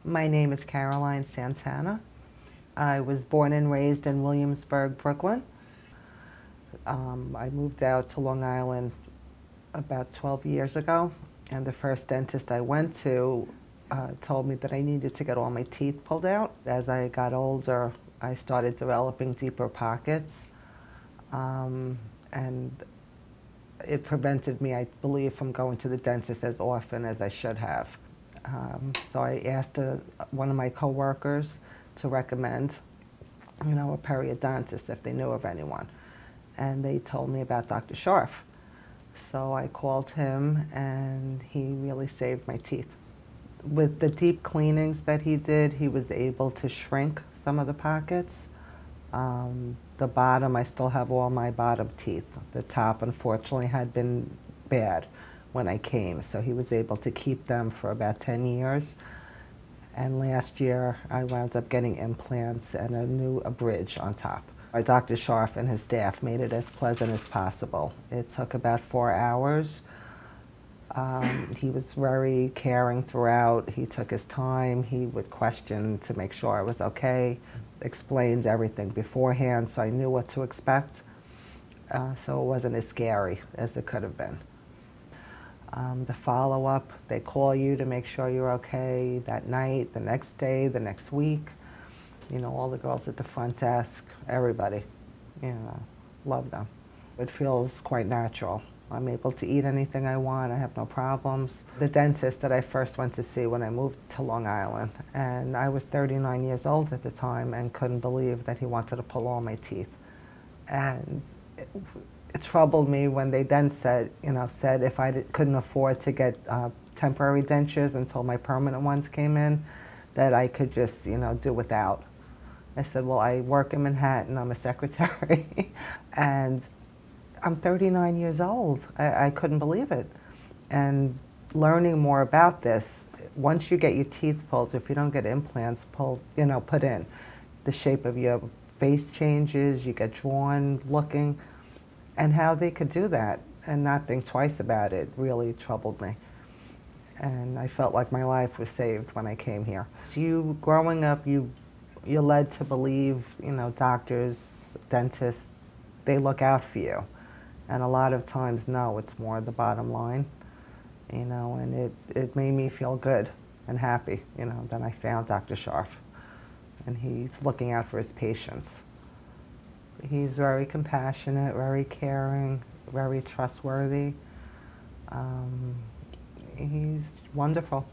My name is Caroline Santana. I was born and raised in Williamsburg, Brooklyn. I moved out to Long Island about 12 years ago, and the first dentist I went to told me that I needed to get all my teeth pulled out. As I got older, I started developing deeper pockets, and it prevented me, I believe, from going to the dentist as often as I should have. So I asked one of my coworkers to recommend, a periodontist if they knew of anyone. And they told me about Dr. Scharf. So I called him and he really saved my teeth. With the deep cleanings that he did, he was able to shrink some of the pockets. The bottom, I still have all my bottom teeth. The top, unfortunately, had been bad when I came, so he was able to keep them for about 10 years. And last year, I wound up getting implants and a bridge on top. Dr. Scharf and his staff made it as pleasant as possible. It took about 4 hours. He was very caring throughout. He took his time. He would question to make sure I was okay, explained everything beforehand so I knew what to expect. So it wasn't as scary as it could have been. The follow-up, they call you to make sure you're okay that night, the next day, the next week. All the girls at the front desk, everybody, love them. It feels quite natural. I'm able to eat anything I want. I have no problems. The dentist that I first went to see when I moved to Long Island, and I was 39 years old at the time and couldn't believe that he wanted to pull all my teeth. And it troubled me when they then said if I couldn't afford to get temporary dentures until my permanent ones came in, that I could just, do without. I said, well, I work in Manhattan, I'm a secretary, and I'm 39 years old. I couldn't believe it. And learning more about this, once you get your teeth pulled, if you don't get implants put in, the shape of your face changes, you get drawn looking, and how they could do that and not think twice about it really troubled me. And I felt like my life was saved when I came here. So growing up, you're led to believe, doctors, dentists, they look out for you. And a lot of times, no, it's more the bottom line, and it made me feel good and happy, that I found Dr. Scharf. And he's looking out for his patients. He's very compassionate, very caring, very trustworthy. He's wonderful.